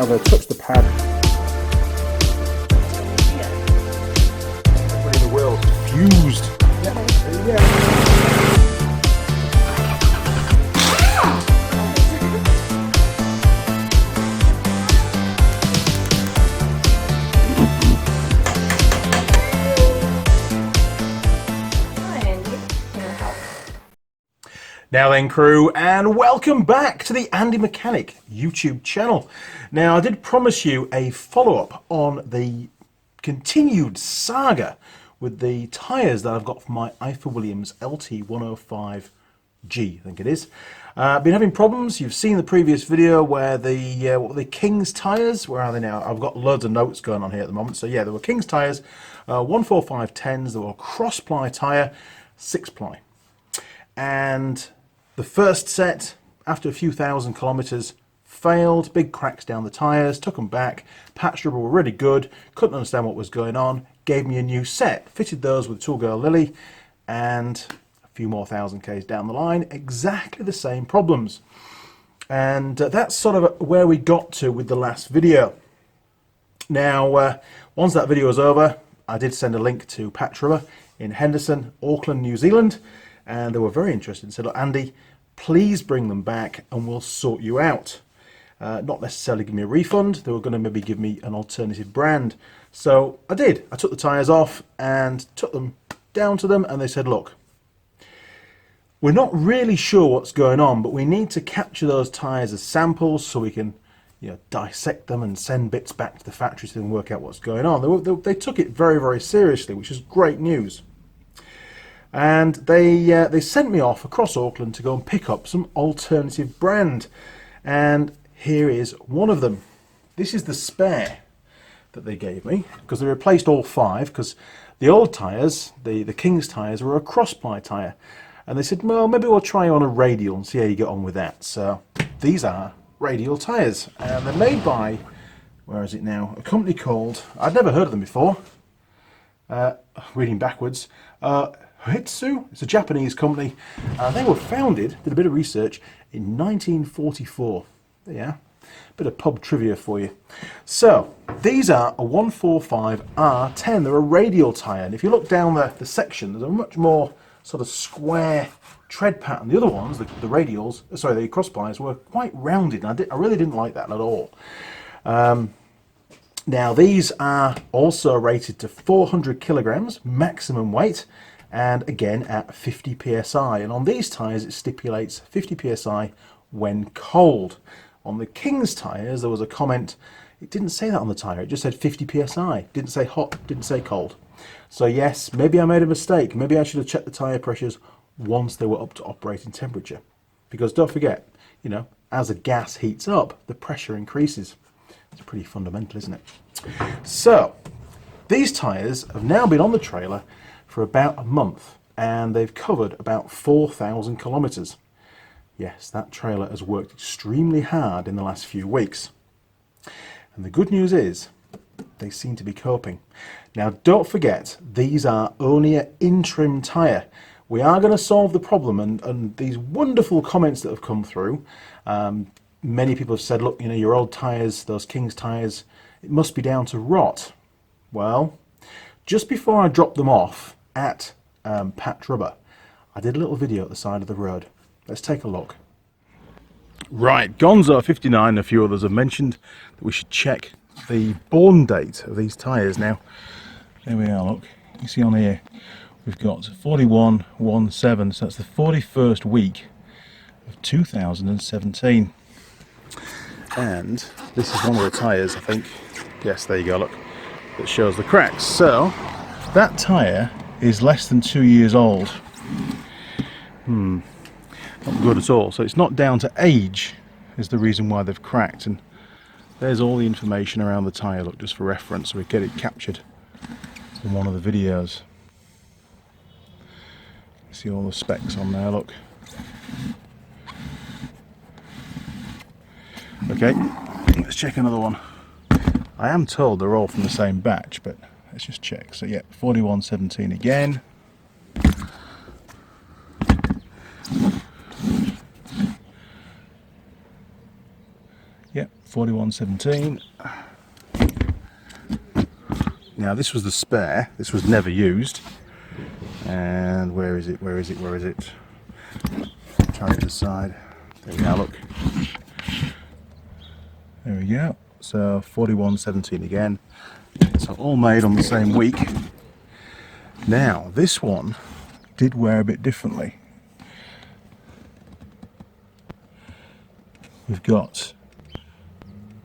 now going to touch the pad. Everybody in the world fused. Yeah, there you go. Now then, crew, and welcome back to the Andy Mechanic YouTube channel. Now, I did promise you a follow-up on the continued saga with the tyres that I've got for my Eiffel Williams LT105G, I think it is. Been having problems. You've seen the previous video where the what were they, King's tyres? Where are they now? I've got loads of notes going on here at the moment. So yeah, there were King's tyres, 14510s. There were cross-ply tyre, 6-ply, and the first set, after a few thousand kilometres, failed. Big cracks down the tyres, took them back. Patch rubber were really good, couldn't understand what was going on, gave me a new set, fitted those with Tool Girl Lily, and a few more thousand Ks down the line, exactly the same problems. And that's sort of where we got to with the last video. Now, once that video was over, I did send a link to Patch Rubber in Henderson, Auckland, New Zealand, and they were very interested and said, look, Andy, please bring them back and we'll sort you out. Not necessarily give me a refund, they were going to maybe give me an alternative brand. So I did. I took the tyres off and took them down to them, and they said, look, we're not really sure what's going on, but we need to capture those tyres as samples so we can, you know, dissect them and send bits back to the factory so they can work out what's going on. They took it very, very seriously, which is great news. And they sent me off across Auckland to go and pick up some alternative brand. And here is one of them. This is the spare that they gave me, because they replaced all 5, because the old tyres, the King's tyres, were a cross-ply tyre. And they said, well, maybe we'll try on a radial and see how you get on with that. So these are radial tyres. And they're made by, where is it now? A company called, I'd never heard of them before. Reading backwards. Hitsu, it's a Japanese company. They were founded, did a bit of research, in 1944. There you are. Bit of pub trivia for you. So, these are a 145R10. They're a radial tyre. And if you look down the section, there's a much more sort of square tread pattern. The other ones, the radials, sorry, the cross plies, were quite rounded. And I really didn't like that at all. Now, these are also rated to 400 kilograms maximum weight, and again at 50 psi. And on these tyres it stipulates 50 psi when cold. On the King's tyres there was a comment, it didn't say that on the tyre, it just said 50 psi. Didn't say hot, didn't say cold. So yes, maybe I made a mistake. Maybe I should have checked the tyre pressures once they were up to operating temperature. Because don't forget, you know, as a gas heats up, the pressure increases. It's pretty fundamental, isn't it? So, these tyres have now been on the trailer for about a month, and they've covered about 4,000 kilometres. Yes, that trailer has worked extremely hard in the last few weeks. And the good news is, they seem to be coping. Now, don't forget, these are only an interim tyre. We are going to solve the problem, and these wonderful comments that have come through, many people have said, look, you know, your old tyres, those King's tyres, it must be down to rot. Well, just before I dropped them off at Patch Rubber, I did a little video at the side of the road. Let's take a look. Right, Gonzo59 and a few others have mentioned that we should check the born date of these tyres. Now, there we are, look. You see on here, we've got 4117, so that's the 41st week of 2017. And this is one of the tyres, I think. Yes, there you go, look. That shows the cracks. So, that tyre is less than 2 years old. Not good at all. So it's not down to age is the reason why they've cracked. And there's all the information around the tyre, look, just for reference, so we get it captured in one of the videos. See all the specs on there, look. Okay, let's check another one. I am told they're all from the same batch, but let's just check. So yeah, 4117 again. Yep, 4117. Now this was the spare, this was never used. And where is it, where is it, where is it? Try it to the side. There we are, look. There we go. So 4117 again. So all made on the same week. Now this one did wear a bit differently. We've got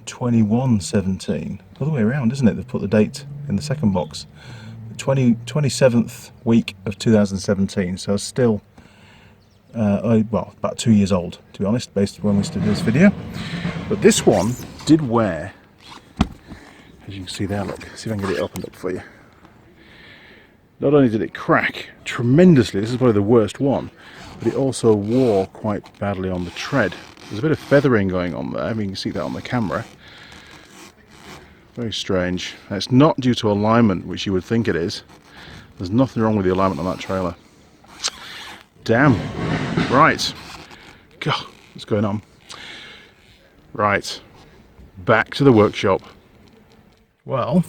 2117, other way around, isn't it? They've put the date in the second box. 27th week of 2017, so still well, about 2 years old, to be honest, based on when we did this video. But this one did wear, as you can see there, look, see if I can get it opened up for you. Not only did it crack tremendously, this is probably the worst one, but it also wore quite badly on the tread. There's a bit of feathering going on there, I mean, you can see that on the camera. Very strange. And it's not due to alignment, which you would think it is. There's nothing wrong with the alignment on that trailer. Damn. Right. God, what's going on? Right. Back to the workshop. Well,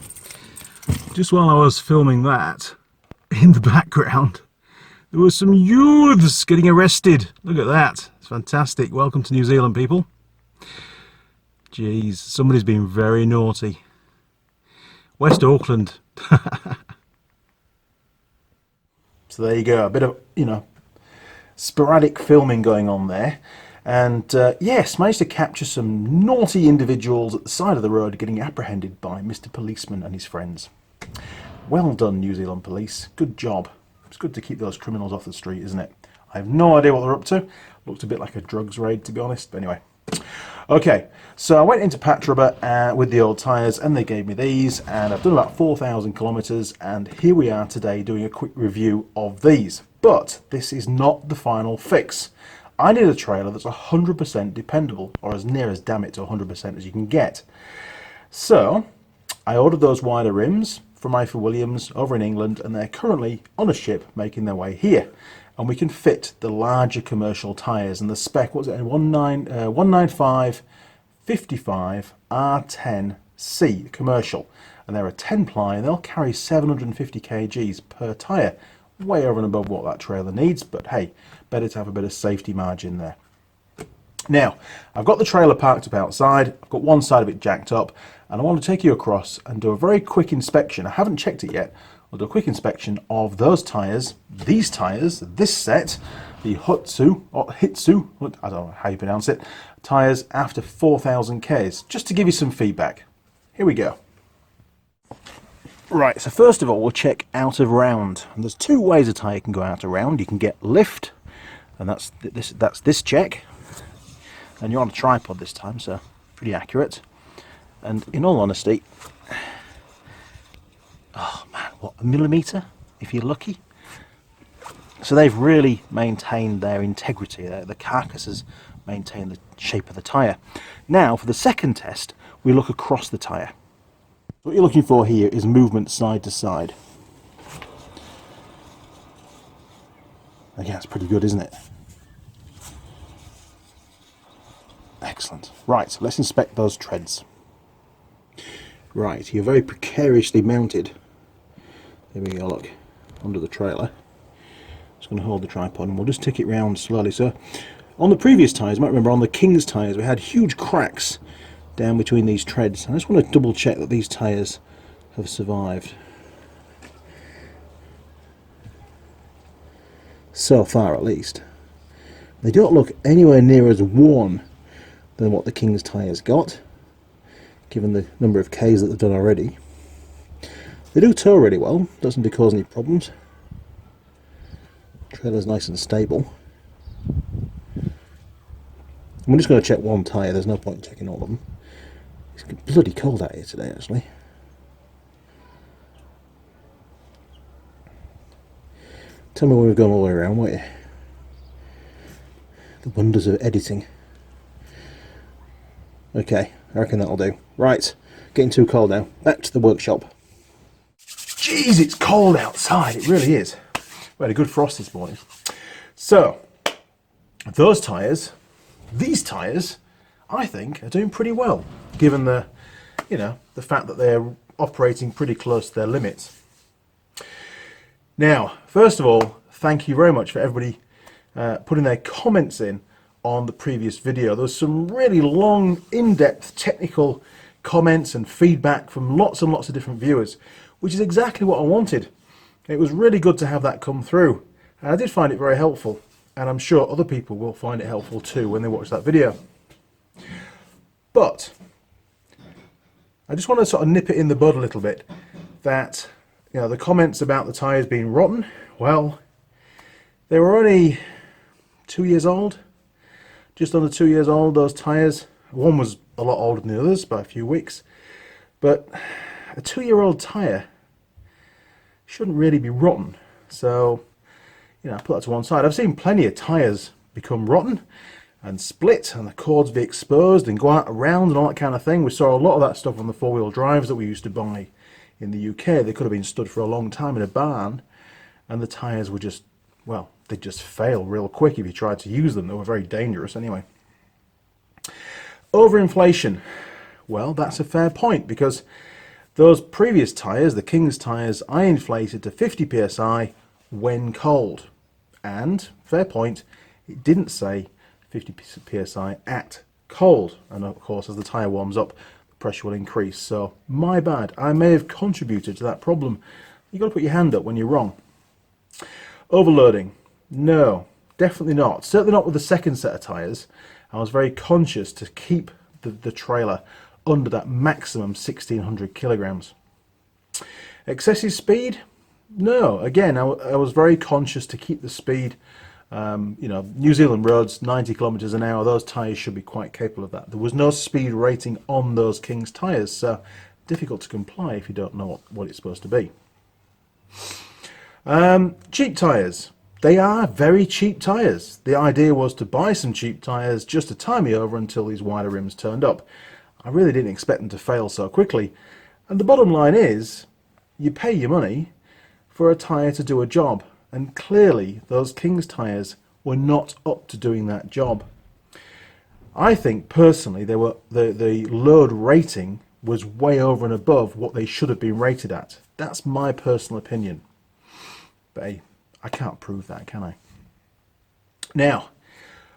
just while I was filming that, in the background, there were some youths getting arrested. Look at that. It's fantastic. Welcome to New Zealand, people. Jeez, somebody's been very naughty. West Auckland. So there you go, a bit of, you know, sporadic filming going on there. And yes, managed to capture some naughty individuals at the side of the road getting apprehended by Mr. Policeman and his friends. Well done, New Zealand Police. Good job. It's good to keep those criminals off the street, isn't it? I have no idea what they're up to. Looked a bit like a drugs raid, to be honest, but anyway. Okay, so I went into Patron with the old tyres and they gave me these, and I've done about 4,000 kilometres, and here we are today doing a quick review of these. But this is not the final fix. I need a trailer that's 100% dependable, or as near as damn it to 100% as you can get. So I ordered those wider rims from Ifer Williams over in England, and they're currently on a ship making their way here. And we can fit the larger commercial tyres, and the spec, what's it, 195 55 R10C commercial, and they're a 10 ply and they'll carry 750 kgs per tyre, way over and above what that trailer needs, but hey, better to have a bit of safety margin there. Now, I've got the trailer parked up outside, I've got one side of it jacked up, and I want to take you across and do a very quick inspection. I haven't checked it yet. I'll do a quick inspection of those tyres, these tyres, this set, the Hitsu, I don't know how you pronounce it, tyres after 4,000 Ks, just to give you some feedback. Here we go. Right, so first of all, we'll check out of round. And there's two ways a tyre can go out of round. You can get lift, and that's this check. And you're on a tripod this time, so pretty accurate. And in all honesty, oh man, what, a millimetre if you're lucky? So they've really maintained their integrity. The carcass has maintained the shape of the tyre. Now for the second test, we look across the tyre. What you're looking for here is movement side to side. Again, that's pretty good, isn't it? Excellent. Right, so let's inspect those treads. Right, you're very precariously mounted. There we go, look, under the trailer. Just going to hold the tripod and we'll just tick it round slowly. So, on the previous tyres, you might remember on the King's tyres, we had huge cracks down between these treads. I just want to double check that these tyres have survived. So far, at least. They don't look anywhere near as worn than what the King's tyres got, given the number of Ks that they've done already. They do tow really well, doesn't cause any problems. Trailer's nice and stable. I'm just going to check one tyre, there's no point in checking all of them. It's bloody cold out here today, actually. Tell me when we've gone all the way around, won't you? The wonders of editing. Okay, I reckon that'll do. Right, getting too cold now. Back to the workshop. Jeez, it's cold outside, it really is. We had a good frost this morning. So, those tyres, these tyres, I think, are doing pretty well, given the, the fact that they're operating pretty close to their limits. Now, first of all, thank you very much for everybody putting their comments in on the previous video. There was some really long, in-depth technical comments and feedback from lots and lots of different viewers, which is exactly what I wanted. It was really good to have that come through, and I did find it very helpful, and I'm sure other people will find it helpful too when they watch that video. But I just want to sort of nip it in the bud a little bit that, the comments about the tyres being rotten, well, they were only 2 years old, just under 2 years old, those tyres. One was a lot older than the others by a few weeks, but a 2-year-old tyre shouldn't really be rotten. So, I put that to one side. I've seen plenty of tyres become rotten and split and the cords be exposed and go out around and all that kind of thing. We saw a lot of that stuff on the four-wheel drives that we used to buy in the UK. They could have been stood for a long time in a barn and the tyres were just, well, they'd just fail real quick if you tried to use them. They were very dangerous anyway. Overinflation. Well, that's a fair point, because those previous tyres, the King's tyres, I inflated to 50 psi when cold. And, fair point, it didn't say 50 psi at cold. And of course, as the tyre warms up, the pressure will increase. So, my bad. I may have contributed to that problem. You've got to put your hand up when you're wrong. Overloading. No, definitely not. Certainly not with the second set of tyres. I was very conscious to keep the trailer under that maximum 1600 kilograms. Excessive speed? No. Again, I was very conscious to keep the speed. New Zealand roads, 90 kilometers an hour, those tyres should be quite capable of that. There was no speed rating on those King's tyres, so difficult to comply if you don't know what it's supposed to be. Cheap tyres. They are very cheap tyres. The idea was to buy some cheap tyres just to tie me over until these wider rims turned up. I really didn't expect them to fail so quickly. And the bottom line is, you pay your money for a tyre to do a job. And clearly, those King's tyres were not up to doing that job. I think, personally, the load rating was way over and above what they should have been rated at. That's my personal opinion. But hey, I can't prove that, can I? Now,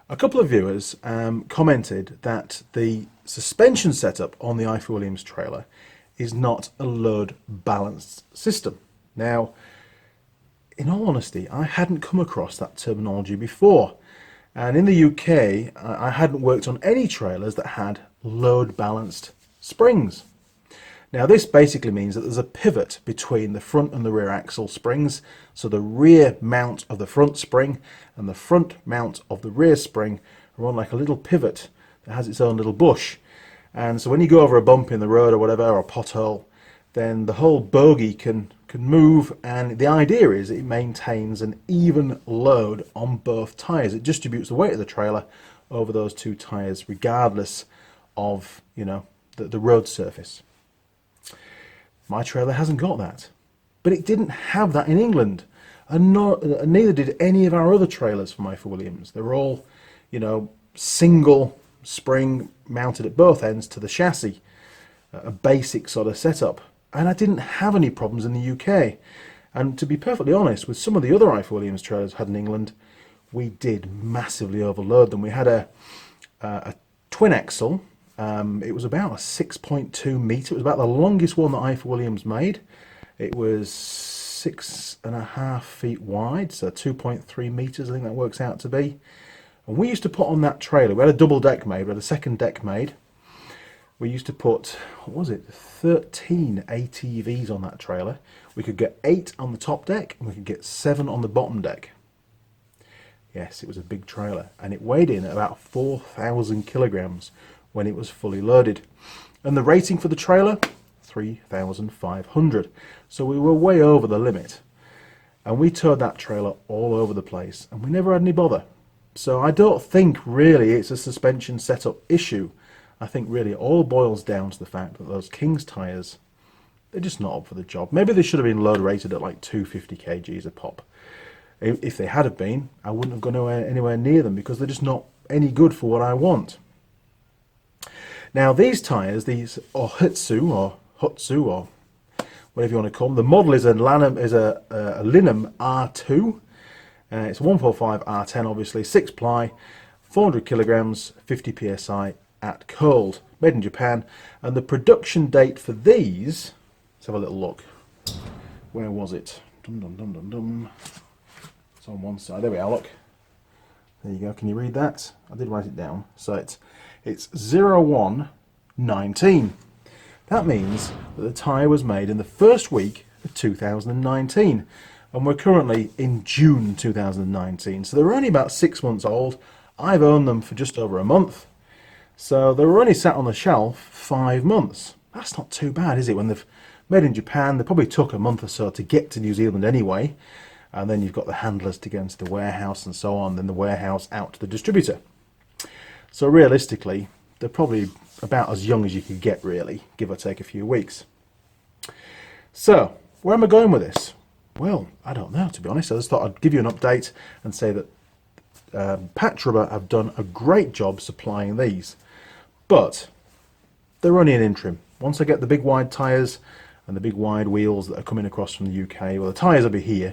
a couple of viewers commented that the suspension setup on the Ife Williams trailer is not a load balanced system. Now, in all honesty, I hadn't come across that terminology before. And in the UK, I hadn't worked on any trailers that had load balanced springs. Now this basically means that there's a pivot between the front and the rear axle springs. So the rear mount of the front spring and the front mount of the rear spring are on like a little pivot that has its own little bush. And so when you go over a bump in the road or whatever, or a pothole, then the whole bogie can move, and the idea is it maintains an even load on both tyres. It distributes the weight of the trailer over those two tyres regardless of, the road surface. My trailer hasn't got that, but it didn't have that in England, and neither did any of our other trailers from Ife Williams. They're all, single spring mounted at both ends to the chassis, a basic sort of setup. And I didn't have any problems in the UK. And to be perfectly honest, with some of the other Ife Williams trailers had in England, we did massively overload them. We had a twin axle. It was about a 6.2 metre. It was about the longest one that Ife Williams made. It was 6.5 feet wide, so 2.3 metres, I think that works out to be. And we used to put on that trailer, we had a double deck made, we had a second deck made. We used to put, 13 ATVs on that trailer. We could get 8 on the top deck, and we could get 7 on the bottom deck. Yes, it was a big trailer, and it weighed in at about 4,000 kilograms when it was fully loaded. And the rating for the trailer, 3,500. So we were way over the limit. And we towed that trailer all over the place, and we never had any bother. So I don't think really it's a suspension setup issue. I think really it all boils down to the fact that those King's tyres, they're just not up for the job. Maybe they should have been load rated at like 250 kgs a pop. If they had have been, I wouldn't have gone anywhere near them, because they're just not any good for what I want. Now these tyres, these Ohitsu or Hutsu or whatever you want to call them, the model is a Linum R2. It's 145 R10, obviously, 6 ply, 400 kilograms, 50 psi at cold, made in Japan. And the production date for these, let's have a little look. Where was it? Dum dum dum dum dum. It's on one side. There we are. Look. There you go. Can you read that? I did write it down. So it's 01/19. That means that the tyre was made in the first week of 2019. And we're currently in June 2019. So they're only about 6 months old. I've owned them for just over a month. So they were only sat on the shelf 5 months. That's not too bad, is it? When they've made in Japan, they probably took a month or so to get to New Zealand anyway. And then you've got the handlers to get into the warehouse and so on, then the warehouse out to the distributor. So realistically, they're probably about as young as you could get, really, give or take a few weeks. So, where am I going with this? Well, I don't know, to be honest. I just thought I'd give you an update and say that Patron have done a great job supplying these. But they're only an interim. Once I get the big wide tyres and the big wide wheels that are coming across from the UK, well, the tyres will be here,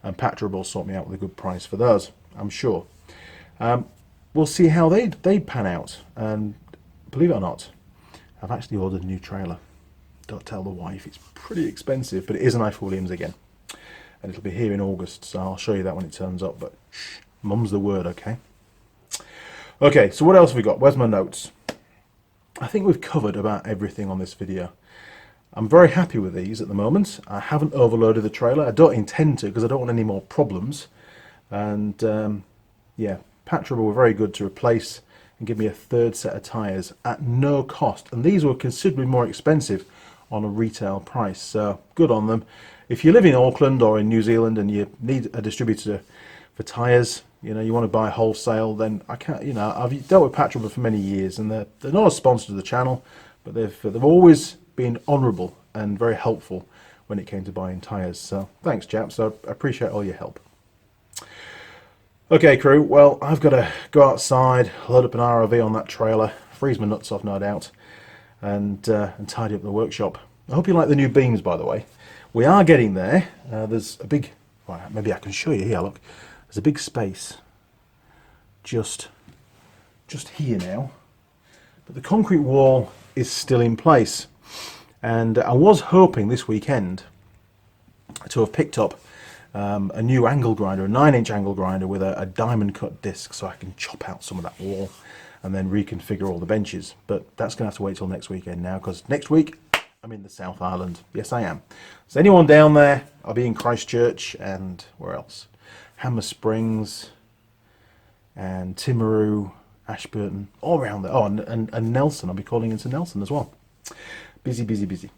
and Patron will sort me out with a good price for those, I'm sure. We'll see how they pan out. And believe it or not, I've actually ordered a new trailer. Don't tell the wife, it's pretty expensive, but it is an Ife Williams again. And it'll be here in August, so I'll show you that when it turns up, but shh, mum's the word, okay? Okay, so what else have we got? Where's my notes? I think we've covered about everything on this video. I'm very happy with these at the moment. I haven't overloaded the trailer. I don't intend to because I don't want any more problems. And yeah, Patron were very good to replace and give me a third set of tyres at no cost. And these were considerably more expensive on a retail price, so good on them. If you live in Auckland or in New Zealand and you need a distributor for tyres, you know, you want to buy wholesale, then I can't, you know, I've dealt with Patron for many years, and they're not a sponsor of the channel, but they've always been honourable and very helpful when it came to buying tyres. So thanks, chaps. I appreciate all your help. Okay, crew. Well, I've got to go outside, load up an ROV on that trailer, freeze my nuts off, no doubt, and tidy up the workshop. I hope you like the new beams, by the way. We are getting there. There's a big, well, maybe I can show you here, look. There's a big space just here now. But the concrete wall is still in place. And I was hoping this weekend to have picked up a new angle grinder, a 9-inch angle grinder with a diamond cut disc, so I can chop out some of that wall and then reconfigure all the benches. But that's going to have to wait till next weekend now, because next week I'm in the South Island. Yes, I am. So anyone down there, I'll be in Christchurch and where else? Hammer Springs and Timaru, Ashburton, all around there. Oh, and Nelson. I'll be calling into Nelson as well. Busy, busy, busy.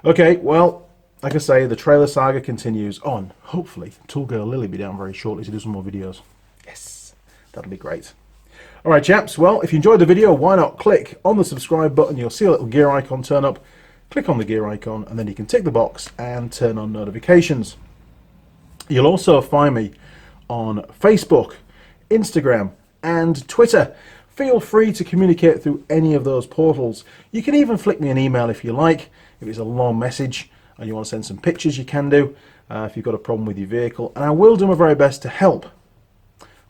Okay, well, like I say, the trailer saga continues on. Hopefully, Tool Girl Lily will be down very shortly to do some more videos. Yes, that'll be great. All right, chaps. Well, if you enjoyed the video, why not click on the subscribe button? You'll see a little gear icon turn up. Click on the gear icon, and then you can tick the box and turn on notifications. You'll also find me on Facebook, Instagram, and Twitter. Feel free to communicate through any of those portals. You can even flick me an email if you like. If it's a long message and you want to send some pictures, you can do. If you've got a problem with your vehicle, and I will do my very best to help.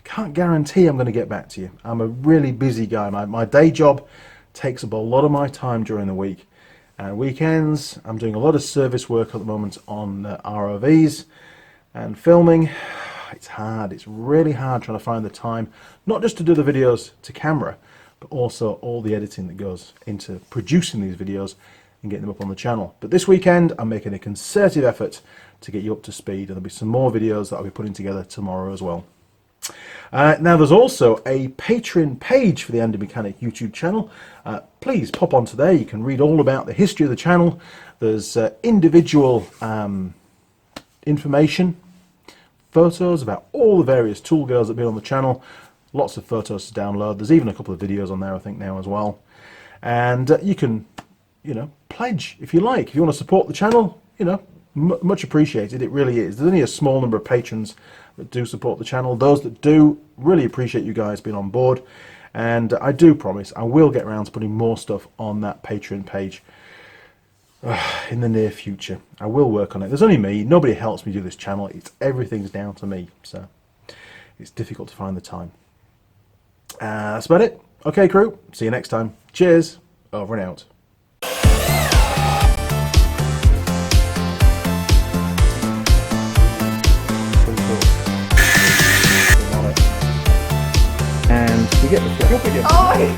Can't guarantee I'm going to get back to you. I'm a really busy guy. My day job takes up a lot of my time during the week. And weekends, I'm doing a lot of service work at the moment on ROVs and filming. It's hard. It's really hard trying to find the time, not just to do the videos to camera, but also all the editing that goes into producing these videos and getting them up on the channel. But this weekend, I'm making a concerted effort to get you up to speed, and there'll be some more videos that I'll be putting together tomorrow as well. Now, there's also a Patreon page for the Andy Mechanic YouTube channel. Please pop onto there. You can read all about the history of the channel. There's individual information, photos about all the various tool girls that have been on the channel. Lots of photos to download. There's even a couple of videos on there, I think, now as well. And you can, you know, pledge if you like. If you want to support the channel, you know, much appreciated. It really is. There's only a small number of patrons that do support the channel. Those that do, really appreciate you guys being on board. And I do promise I will get around to putting more stuff on that Patreon page in the near future. I will work on it. There's only me. Nobody helps me do this channel. Everything's down to me. So it's difficult to find the time. That's about it. Okay, crew. See you next time. Cheers. Over and out. And you get the flip up again. Oh! Really.